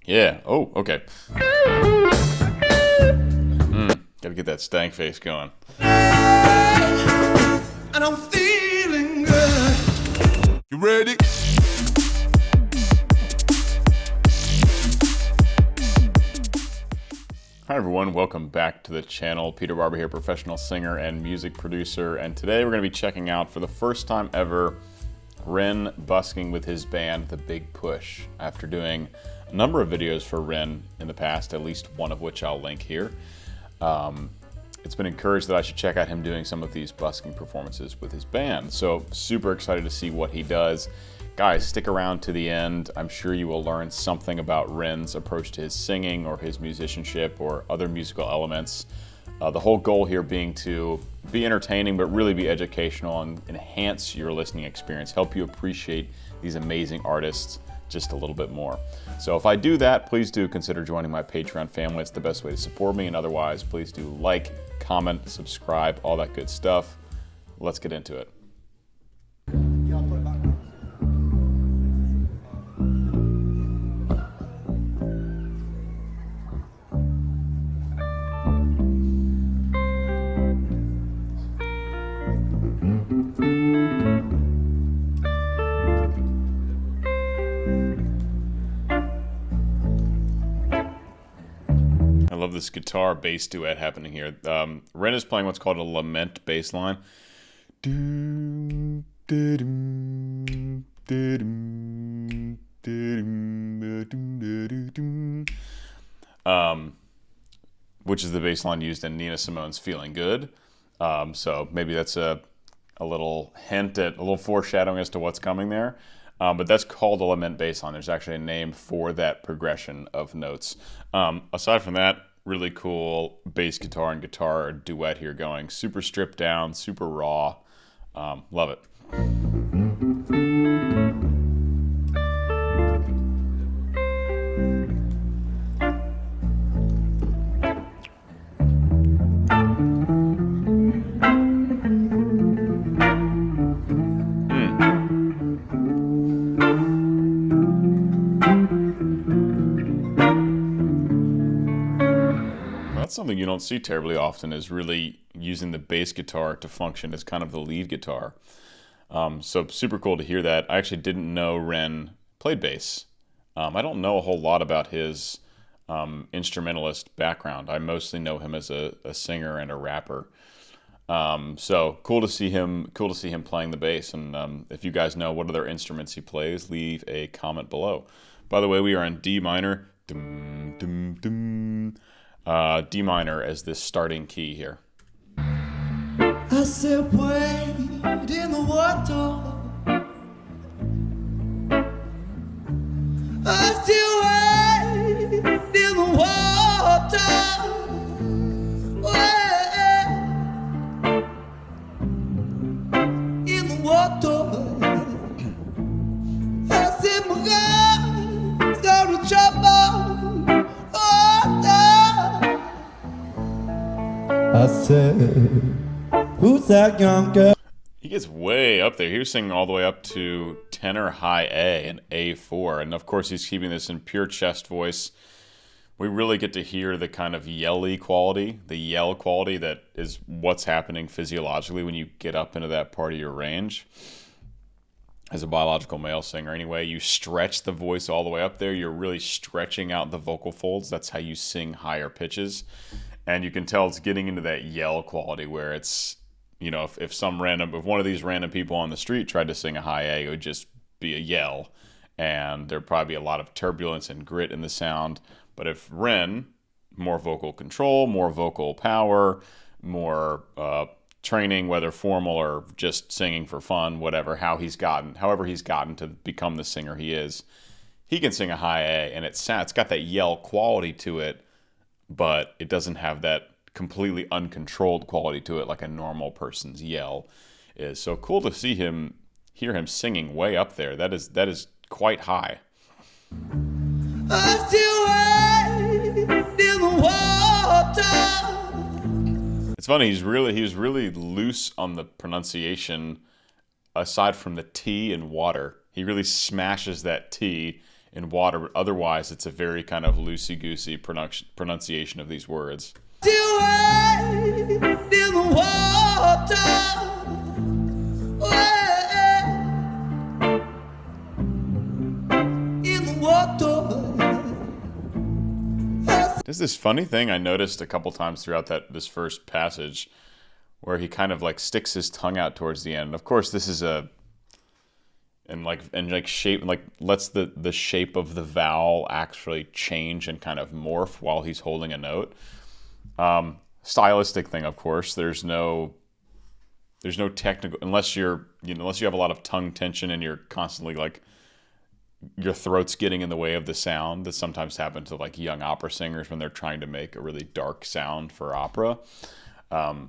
Yeah. Oh, okay. Gotta get that stank face going. And I'm feeling good. You ready? Hi everyone, welcome back to the channel. Peter Barber here, professional singer and music producer, and today we're going to be checking out for the first time ever Ren busking with his band The Big Push. After doing a number of videos for Ren in the past, at least one of which I'll link here, it's been encouraged that I should check out him doing some of these busking performances with his band. So super excited to see what he does. Guys, stick around to the end. I'm sure you will learn something about Ren's approach to his singing or his musicianship or other musical elements. The whole goal here being to be entertaining, but really be educational and enhance your listening experience, help you appreciate these amazing artists just a little bit more. So if I do that, please do consider joining my Patreon family. It's the best way to support me, and otherwise, please do like, comment, subscribe, all that good stuff. Let's get into it. I love this guitar bass duet happening here. Ren is playing what's called a lament bass line, which is the bass line used in Nina Simone's Feeling Good. So maybe that's a little hint at a little foreshadowing as to what's coming there. But that's called a lament bass line. There's actually a name for that progression of notes. Aside from that, really cool bass guitar and guitar duet here going. Super stripped down, super raw. Love it. That's something you don't see terribly often, is really using the bass guitar to function as kind of the lead guitar. So super cool to hear that. I actually didn't know Ren played bass. I don't know a whole lot about his instrumentalist background. I mostly know him as a singer and a rapper. So cool to see him playing the bass. And if you guys know what other instruments he plays, leave a comment below. By the way, we are in D minor. Dum, dum, dum. D minor as this starting key here. I said, wait in the water. I still wait in the water. Wait in the water. I said, my God's got a trouble. I said, who's that young girl? He gets way up there. He was singing all the way up to tenor high A and A4. And of course, he's keeping this in pure chest voice. We really get to hear the kind of yelly quality, the yell quality that is what's happening physiologically when you get up into that part of your range. As a biological male singer anyway, you stretch the voice all the way up there. You're really stretching out the vocal folds. That's how you sing higher pitches. And you can tell it's getting into that yell quality where it's, you know, if one of these random people on the street tried to sing a high A, it would just be a yell. And there'd probably be a lot of turbulence and grit in the sound. But if Ren, more vocal control, more vocal power, more training, whether formal or just singing for fun, whatever, however he's gotten to become the singer he is, he can sing a high A, and it's got that yell quality to it, but it doesn't have that completely uncontrolled quality to it like a normal person's yell is. So cool to hear him singing way up there. That is quite high. I still wait in the water. It's funny, he was really loose on the pronunciation aside from the T in water. He really smashes that T in water, but otherwise it's a very kind of loosey-goosey pronunciation of these words. In the water. In the water. There's this funny thing I noticed a couple times throughout this first passage where he kind of like sticks his tongue out towards the end. Of course, this is shape, like lets the shape of the vowel actually change and kind of morph while he's holding a note. Stylistic thing, of course. There's no technical, unless you have a lot of tongue tension and you're constantly like your throat's getting in the way of the sound. That sometimes happens to like young opera singers when they're trying to make a really dark sound for opera.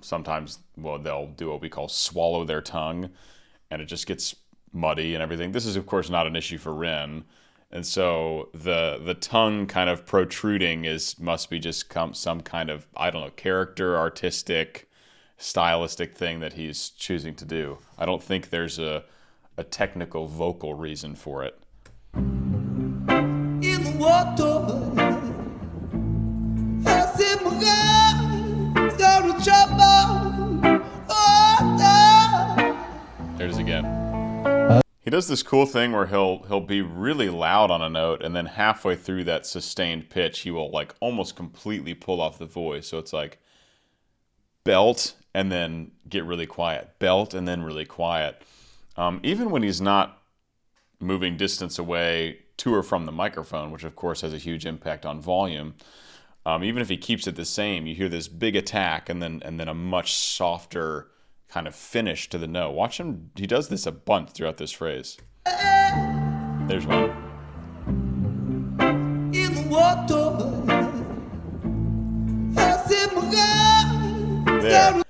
Sometimes, they'll do what we call swallow their tongue, and it just gets muddy and everything. This is, of course, not an issue for Rin, and so the tongue kind of protruding must be just some kind of, I don't know, character, artistic, stylistic thing that he's choosing to do. I don't think there's a technical vocal reason for it. In the water. I said, my God, start to trouble. There it is again. He does this cool thing where he'll be really loud on a note, and then halfway through that sustained pitch, he will like almost completely pull off the voice. So it's like belt and then get really quiet, belt and then really quiet. Even when he's not moving distance away to or from the microphone, which of course has a huge impact on volume. Even if he keeps it the same, you hear this big attack and then a much softer kind of finish to the note. Watch him. He does this a bunch throughout this phrase. There's one. In the water. I said, my God. There.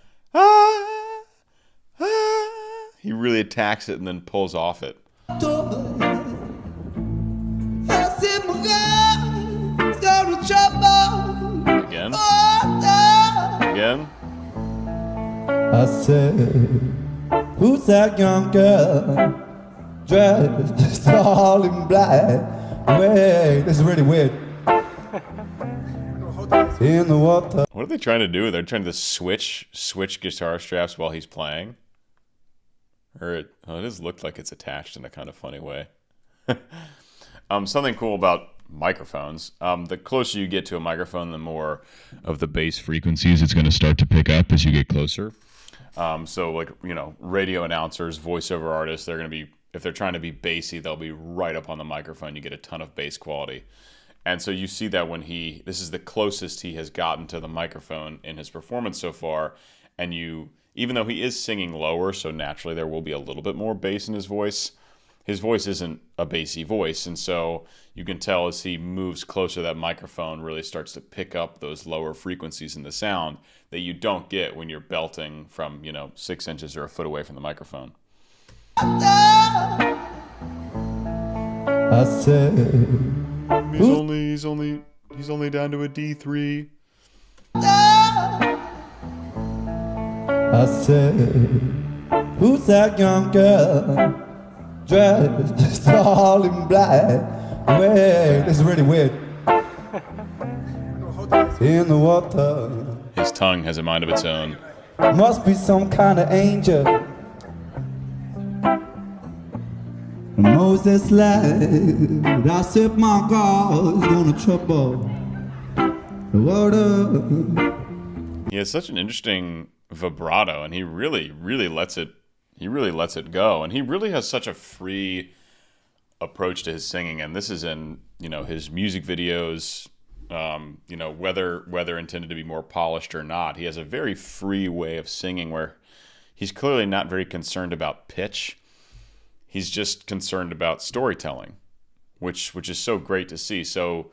He really attacks it and then pulls off it. Again. Again. I said, who's that young girl dressed all in black? Wait, this is really weird. In the water. What are they trying to do? They're trying to switch guitar straps while he's playing? Or it does look like it's attached in a kind of funny way. Something cool about microphones. The closer you get to a microphone, the more of the bass frequencies it's going to start to pick up as you get closer. So like, radio announcers, voiceover artists, they're going to be, if they're trying to be bassy, they'll be right up on the microphone. You get a ton of bass quality. And so you see that when this is the closest he has gotten to the microphone in his performance so far. And even though he is singing lower, so naturally there will be a little bit more bass in his voice isn't a bassy voice. And so you can tell as he moves closer to that microphone, really starts to pick up those lower frequencies in the sound that you don't get when you're belting from, 6 inches or a foot away from the microphone. I said, He's only down to a D3. I said, who's that young girl dressed all in black? Wait, this is really weird. In the water. His tongue has a mind of its own. Must be some kind of angel. Moses lied. I said, my God is gonna trouble the water. He has such an interesting vibrato, and he really, really lets it go. And he really has such a free approach to his singing. And this is in, his music videos, whether intended to be more polished or not. He has a very free way of singing where he's clearly not very concerned about pitch. He's just concerned about storytelling, which is so great to see. So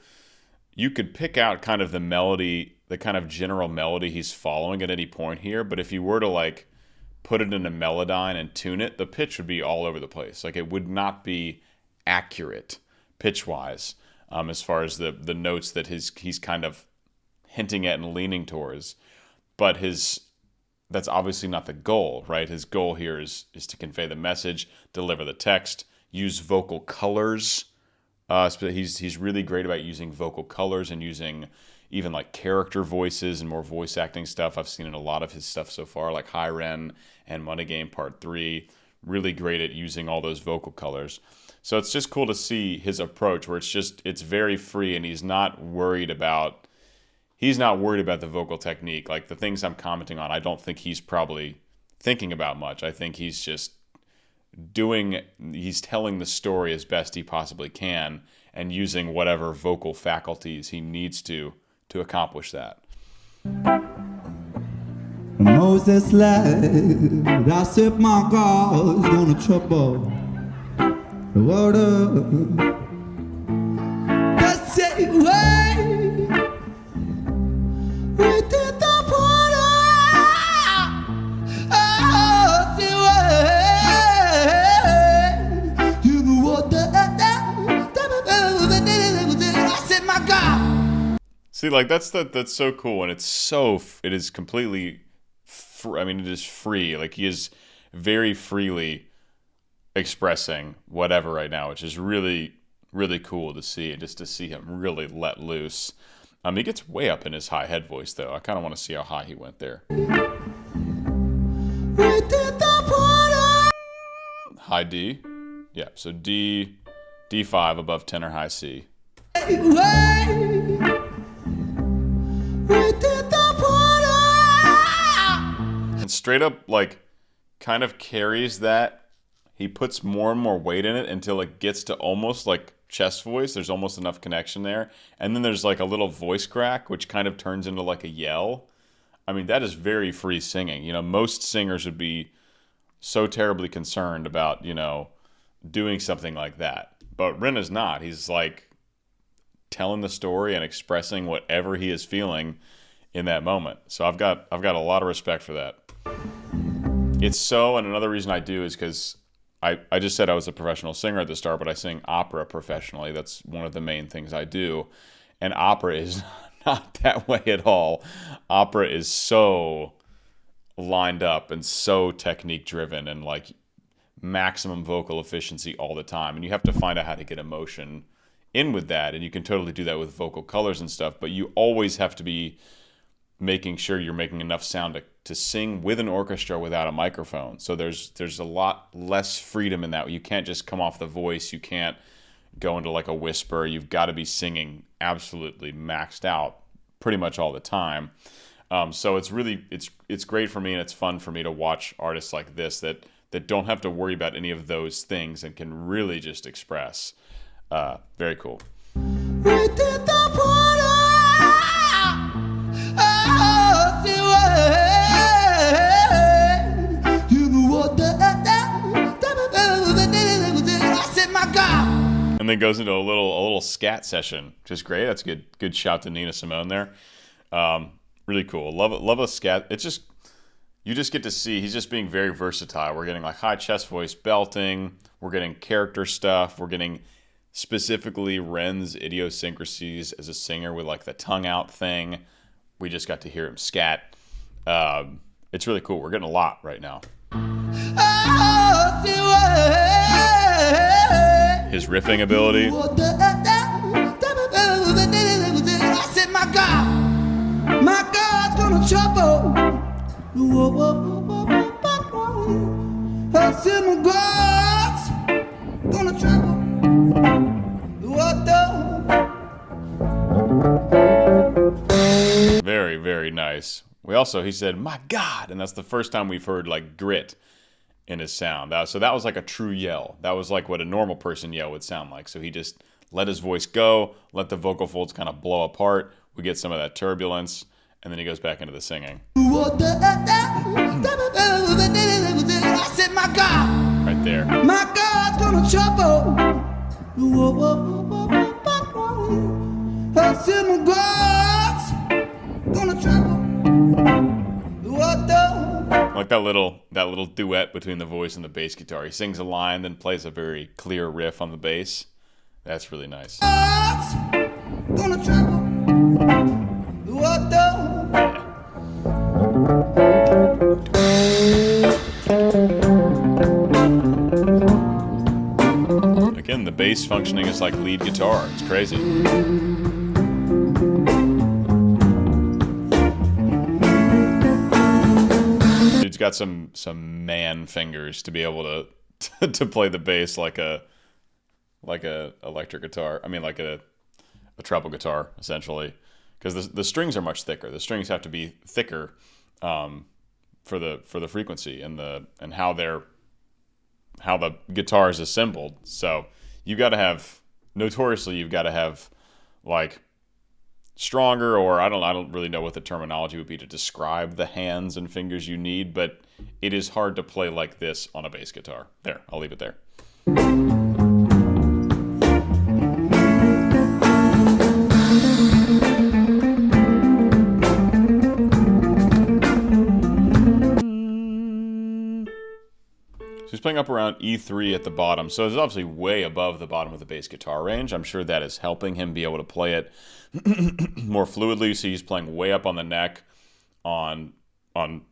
you could pick out kind of the melody, the kind of general melody he's following at any point here. But if you were to put it in a melodyne and tune it, the pitch would be all over the place. It would not be accurate pitch-wise as far as the notes that he's kind of hinting at and leaning towards. But that's obviously not the goal, right? His goal here is to convey the message, deliver the text, use vocal colors. He's really great about using vocal colors and using even like character voices and more voice acting stuff. I've seen in a lot of his stuff so far, like High Ren and Money Game Part 3. Really great at using all those vocal colors. So it's just cool to see his approach where it's very free, and he's not worried about the vocal technique. Like the things I'm commenting on, I don't think he's probably thinking about much. I think he's just he's telling the story as best he possibly can and using whatever vocal faculties he needs to accomplish that. Moses led, I said my God's gonna trouble the water. The same way we did the water. Oh, the way you the water. I said my God. See, like that's so cool, and it is completely. It is free. Like he is very freely expressing whatever right now, which is really, really cool to see, and just to see him really let loose. He gets way up in his high head voice, though. I kind of want to see how high he went there. High D. Yeah, so D5 above tenor high C. And straight up, like, kind of carries that. He puts more and more weight in it until it gets to almost like chest voice. There's almost enough connection there. And then there's like a little voice crack, which kind of turns into like a yell. I mean, that is very free singing. You know, most singers would be so terribly concerned about, doing something like that. But Ren is not. He's like telling the story and expressing whatever he is feeling in that moment. So I've got a lot of respect for that. And another reason I do is because I just said I was a professional singer at the start, but I sing opera professionally. That's one of the main things I do. And opera is not that way at all. Opera is so lined up and so technique driven and like maximum vocal efficiency all the time. And you have to find out how to get emotion in with that. And you can totally do that with vocal colors and stuff, but you always have to be making sure you're making enough sound to sing with an orchestra without a microphone. So there's a lot less freedom in that. You can't just come off the voice. You can't go into like a whisper. You've got to be singing absolutely maxed out pretty much all the time. So it's great for me, and it's fun for me to watch artists like this that don't have to worry about any of those things and can really just express. Very cool. And then goes into a little scat session, which is great. That's a good shout to Nina Simone there. Really cool. Love a scat. You just get to see he's just being very versatile. We're getting like high chest voice belting. We're getting character stuff. We're getting specifically Ren's idiosyncrasies as a singer with like the tongue out thing. We just got to hear him scat. It's really cool. We're getting a lot right now. His riffing ability. I said, my God's gonna trouble. I said, my God's gonna trouble. Very, very nice. He said, my God, and that's the first time we've heard like grit in his sound. So that was like a true yell. That was like what a normal person yell would sound like. So he just let his voice go, let the vocal folds kind of blow apart. We get some of that turbulence, and then he goes back into the singing. Right there. My God's gonna trouble. I said, my God's gonna trouble. Like that little duet between the voice and the bass guitar. He sings a line, then plays a very clear riff on the bass. That's really nice. Gonna trouble. bass functioning as like lead guitar. It's crazy. Dude's got some man fingers to be able to play the bass like a electric guitar. I mean, like a treble guitar, essentially, because the strings are much thicker. The strings have to be thicker for the frequency and how the guitar is assembled. So you've got to have like stronger, or I don't really know what the terminology would be to describe the hands and fingers you need, but it is hard to play like this on a bass guitar. There, I'll leave it there. So he's playing up around E3 at the bottom. So it's obviously way above the bottom of the bass guitar range. I'm sure that is helping him be able to play it more fluidly. You see he's playing way up on the neck on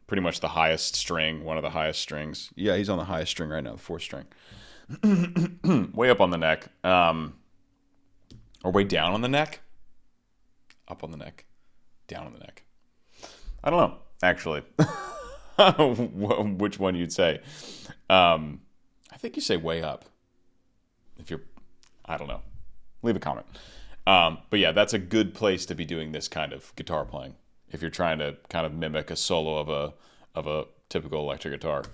pretty much the highest string, one of the highest strings. Yeah, he's on the highest string right now, the 4th string. Way up on the neck. Or way down on the neck? Up on the neck. Down on the neck. I don't know, actually. Which one you'd say. I think you say way up. If you're, I don't know. Leave a comment. But yeah, that's a good place to be doing this kind of guitar playing if you're trying to kind of mimic a solo of a typical electric guitar.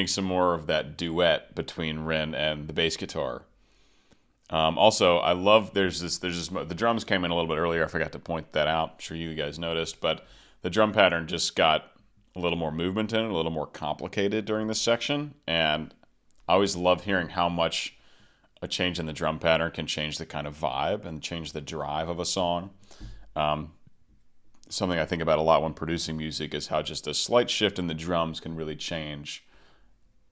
Some more of that duet between Ren and the bass guitar. Also, I love there's this the drums came in a little bit earlier. I forgot to point that out. I'm sure you guys noticed, but the drum pattern just got a little more movement in it, a little more complicated during this section, and I always love hearing how much a change in the drum pattern can change the kind of vibe and change the drive of a song. Something I think about a lot when producing music is how just a slight shift in the drums can really change,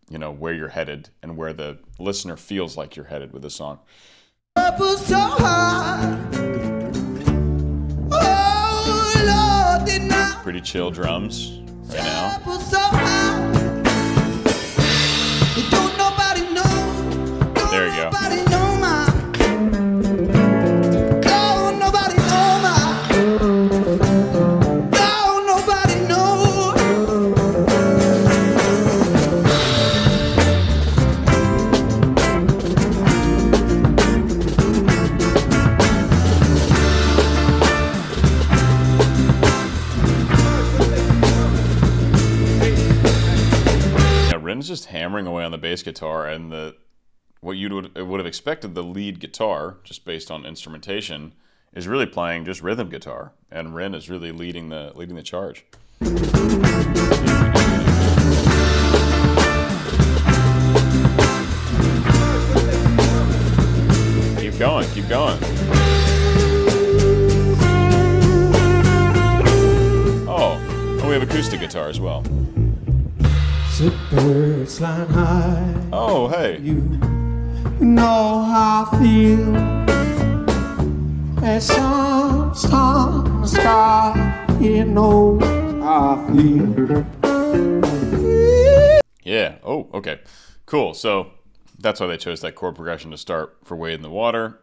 you know, where you're headed and where the listener feels like you're headed with the song. Pretty chill drums right now. There you go. Just hammering away on the bass guitar, and what you would have expected the lead guitar, just based on instrumentation, is really playing just rhythm guitar, and Ren is really leading the charge. Keep going, keep going. Oh, we have acoustic guitar as well. Birds flying high. Oh, hey. You know how I feel. As sun's on the sky, you know how I feel. Yeah. Oh, okay. Cool. So that's why they chose that chord progression to start for Wade in the Water.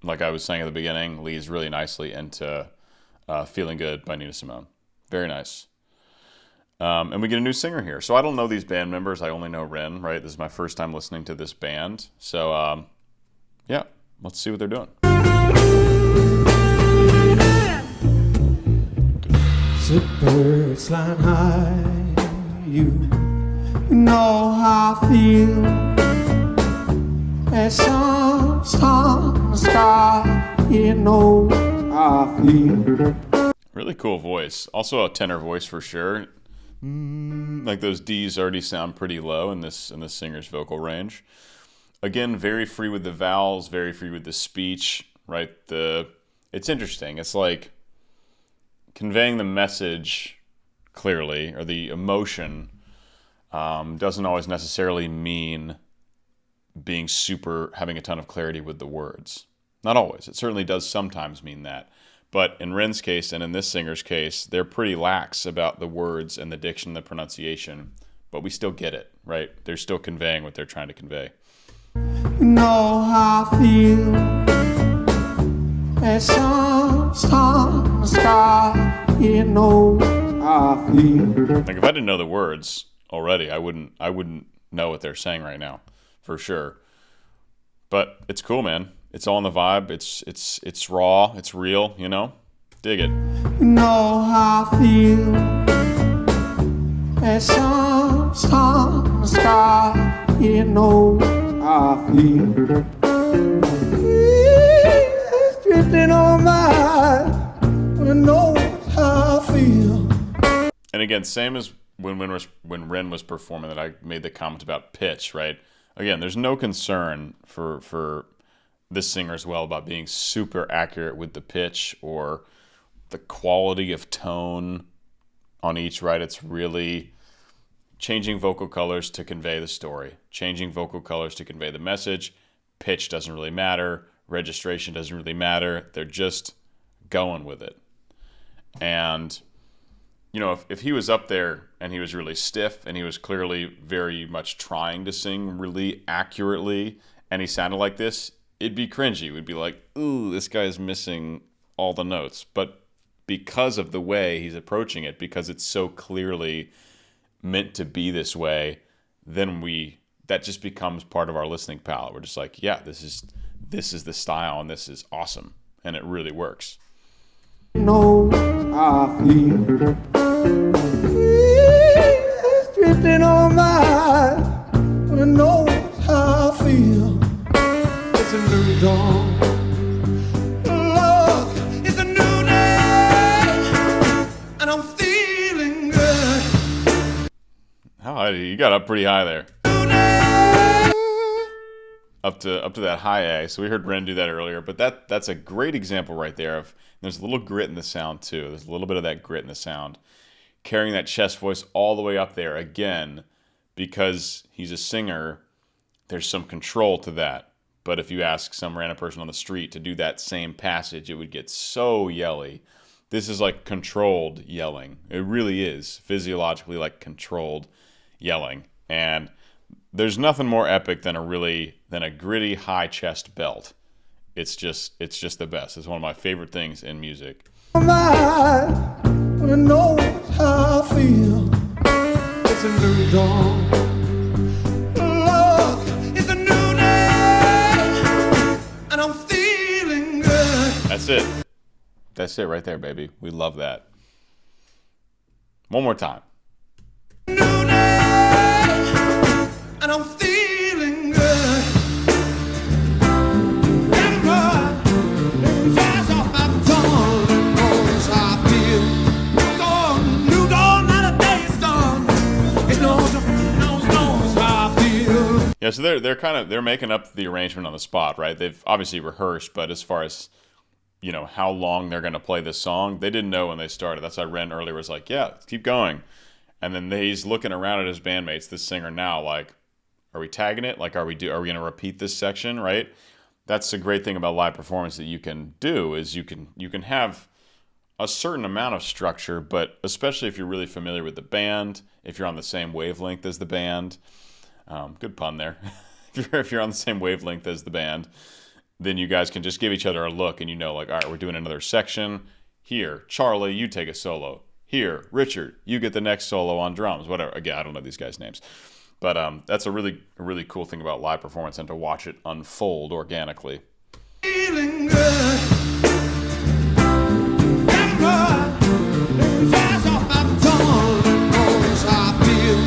Like I was saying at the beginning, leads really nicely into Feeling Good by Nina Simone. Very nice. And we get a new singer here. So I don't know these band members. I only know Ren, right? This is my first time listening to this band. So, yeah, let's see what they're doing. Birds flying high. You know how I feel. As sun's on the sky, you know how I feel. Really cool voice. Also a tenor voice for sure. Like those D's already sound pretty low in this singer's vocal range. Again, very free with the vowels, very free with the speech, right? It's interesting. It's like conveying the message clearly, or the emotion, doesn't always necessarily mean having a ton of clarity with the words. Not always. It certainly does sometimes mean that. But in Ren's case and in this singer's case, they're pretty lax about the words and the diction, the pronunciation, but we still get it, right? They're still conveying what they're trying to convey. You know how I feel. As sun in the sky, it knows how I feel. Like if I didn't know the words already, I wouldn't know what they're saying right now, for sure. But it's cool, man. It's all in the vibe. It's raw. It's real. You know, dig it. You know how I feel. As sun in the sky, it knows how I feel. It's drifting on by. It knows how I feel. And again, same as when Ren was performing, that I made the comment about pitch, right? Again, there's no concern for this singer as well about being super accurate with the pitch or the quality of tone on each, right? It's really changing vocal colors to convey the story, changing vocal colors to convey the message. Pitch doesn't really matter. Registration doesn't really matter. They're just going with it. And, you know, if he was up there and he was really stiff and he was clearly very much trying to sing really accurately and he sounded like this, it'd be cringy. We'd be like, ooh, this guy's missing all the notes. But because of the way he's approaching it, because it's so clearly meant to be this way, then that just becomes part of our listening palette. We're just like, yeah, this is the style and this is awesome. And it really works. Know how I feel. It's drifting on by. I know how I feel. It's a new dawn. Look, it's a new day, and I'm feeling good. How high? You got up pretty high there. Up to that high A. So we heard Ren do that earlier, but that's a great example right there of there's a little grit in the sound too. There's a little bit of that grit in the sound. Carrying that chest voice all the way up there again, because he's a singer, there's some control to that. But if you ask some random person on the street to do that same passage, it would get so yelly. This is like controlled yelling. It really is physiologically like controlled yelling. And there's nothing more epic than a gritty high chest belt. It's just the best. It's one of my favorite things in music. I know how I feel. It's a new dawn. Look, it's a new day, and I'm feeling good. That's it. That's it right there, baby. We love that. One more time. New day, and I'm feeling good. Flies off my tongue and knows how I feel. Dawn, new dawn, not a day is done. It knows how I feel. Yeah, so they're making up the arrangement on the spot, right? They've obviously rehearsed, but as far as you know how long they're going to play this song, they didn't know when they started. That's why Ren earlier was like, yeah, let's keep going. And then he's looking around at his bandmates, this singer now, like, are we tagging it? Like, are we going to repeat this section, right? That's the great thing about live performance that you can do is you can have a certain amount of structure, but especially if you're really familiar with the band, if you're on the same wavelength as the band, good pun there. If you're on the same wavelength as the band, then you guys can just give each other a look and you know, like, all right, we're doing another section. Here, Charlie, you take a solo. Here, Richard, you get the next solo on drums, whatever. Again, I don't know these guys' names. But that's a really cool thing about live performance and to watch it unfold organically. Feeling good. Flies off my tongue and knows how I feel.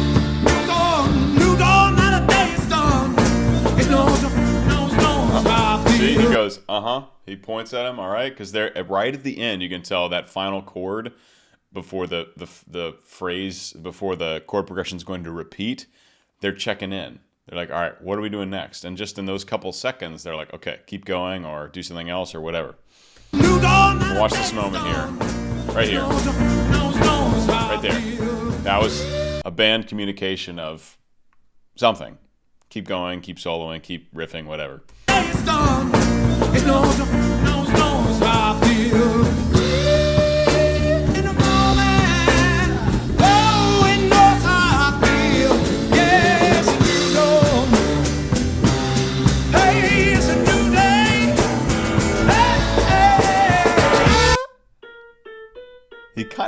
Dawn, new dawn, not a day is done. It knows how I feel. See, he goes, He points at him. All right, because they're right at the end. You can tell that final chord before the phrase before the chord progression is going to repeat. They're checking in. They're like, all right, what are we doing next? And just in those couple seconds, they're like, okay, keep going or do something else or whatever. Watch this moment here. Right here. Right there. That was a band communication of something. Keep going, keep soloing, keep riffing, whatever.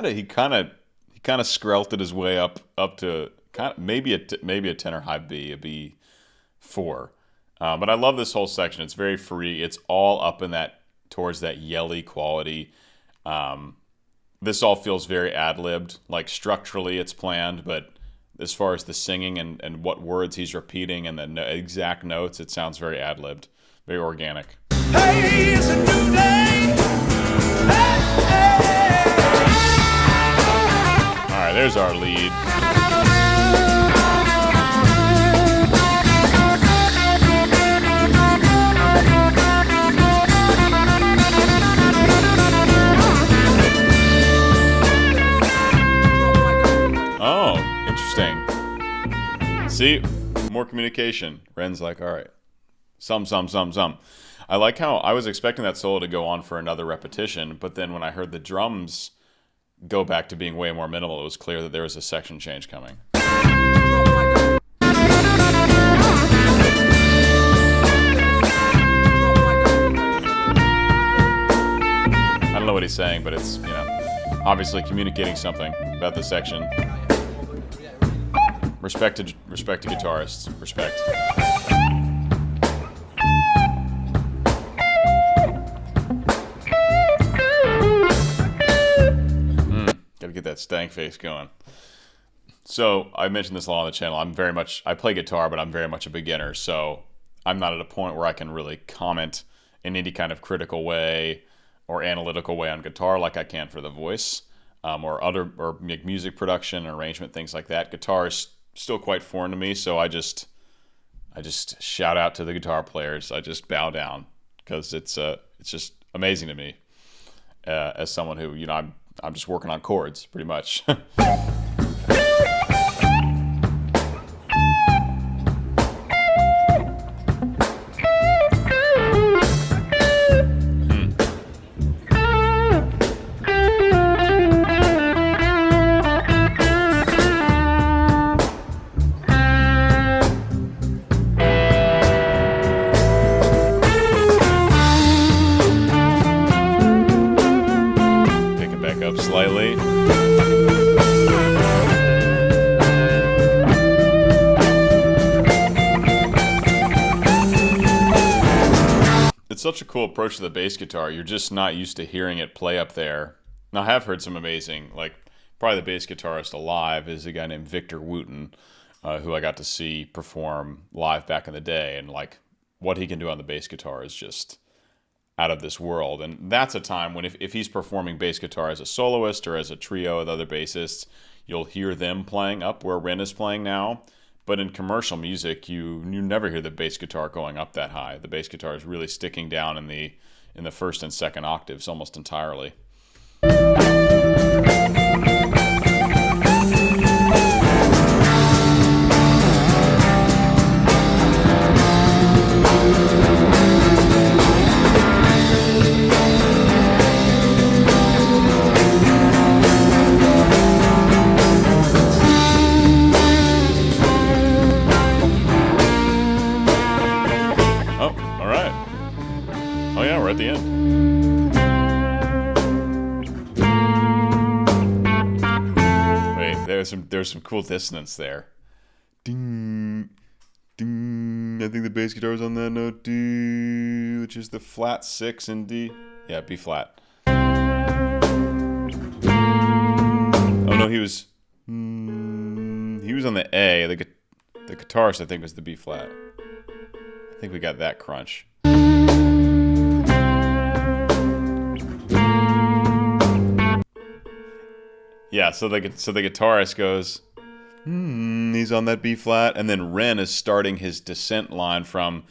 He kind of skrelted his way up to maybe a tenor high B, a B4. But I love this whole section. It's very free. It's all up in that towards that yelly quality. This all feels very ad-libbed. Like structurally, it's planned, but as far as the singing and what words he's repeating and the exact notes, it sounds very ad-libbed, very organic. Hey, it's a new day. Hey, hey. All right, there's our lead. Oh, interesting. See, more communication. Ren's like, all right, some. I like how I was expecting that solo to go on for another repetition, but then when I heard the drums go back to being way more minimal, it was clear that there was a section change coming. I don't know what he's saying, but it's, obviously communicating something about the section. Respect to guitarists. Respect. Gotta get that stank face going. So I mentioned this a lot on the channel. I play guitar, but I'm very much a beginner. So I'm not at a point where I can really comment in any kind of critical way or analytical way on guitar like I can for the voice, or make music production, arrangement, things like that. Guitar is still quite foreign to me, so I just shout out to the guitar players. I just bow down because it's just amazing to me as someone who I'm just working on chords pretty much. Slightly. It's such a cool approach to the bass guitar. You're just not used to hearing it play up there. Now, I have heard some amazing, probably the bass guitarist alive is a guy named Victor Wooten, who I got to see perform live back in the day, and what he can do on the bass guitar is just out of this world. And that's a time when if he's performing bass guitar as a soloist or as a trio with other bassists, you'll hear them playing up where Ren is playing now. But in commercial music, you never hear the bass guitar going up that high. The bass guitar is really sticking down in the first and second octaves almost entirely. At the end. Wait, there's some cool dissonance there. Ding, ding. I think the bass guitar is on that note D, which is the flat 6 in D. Yeah, B flat. Oh no, he was on the A. The guitarist, I think, was the B flat. I think we got that crunch. Yeah, so the guitarist goes, he's on that B flat, and then Ren is starting his descent line from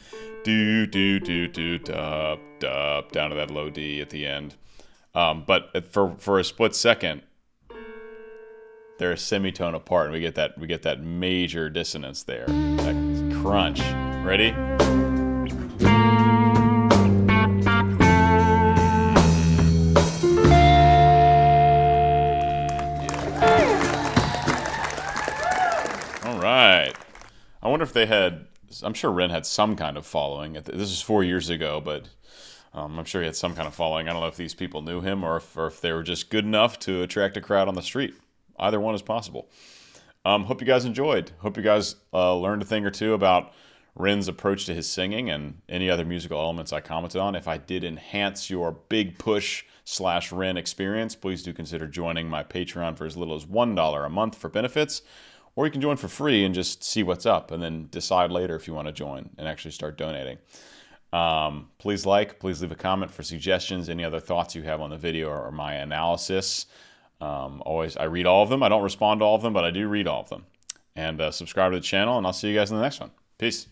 do do do do dub dub down to that low D at the end. But for a split second, they're a semitone apart, and we get that major dissonance there, that crunch. Ready? All right. I wonder if they had. I'm sure Ren had some kind of following. This is 4 years ago, but I'm sure he had some kind of following. I don't know if these people knew him or if they were just good enough to attract a crowd on the street. Either one is possible. Hope you guys enjoyed. Hope you guys learned a thing or two about Ren's approach to his singing and any other musical elements I commented on. If I did enhance your Big Push / Ren experience, please do consider joining my Patreon for as little as $1 a month for benefits. Or you can join for free and just see what's up and then decide later if you want to join and actually start donating. Please leave a comment for suggestions, any other thoughts you have on the video or my analysis. I read all of them. I don't respond to all of them, but I do read all of them. And subscribe to the channel, and I'll see you guys in the next one. Peace.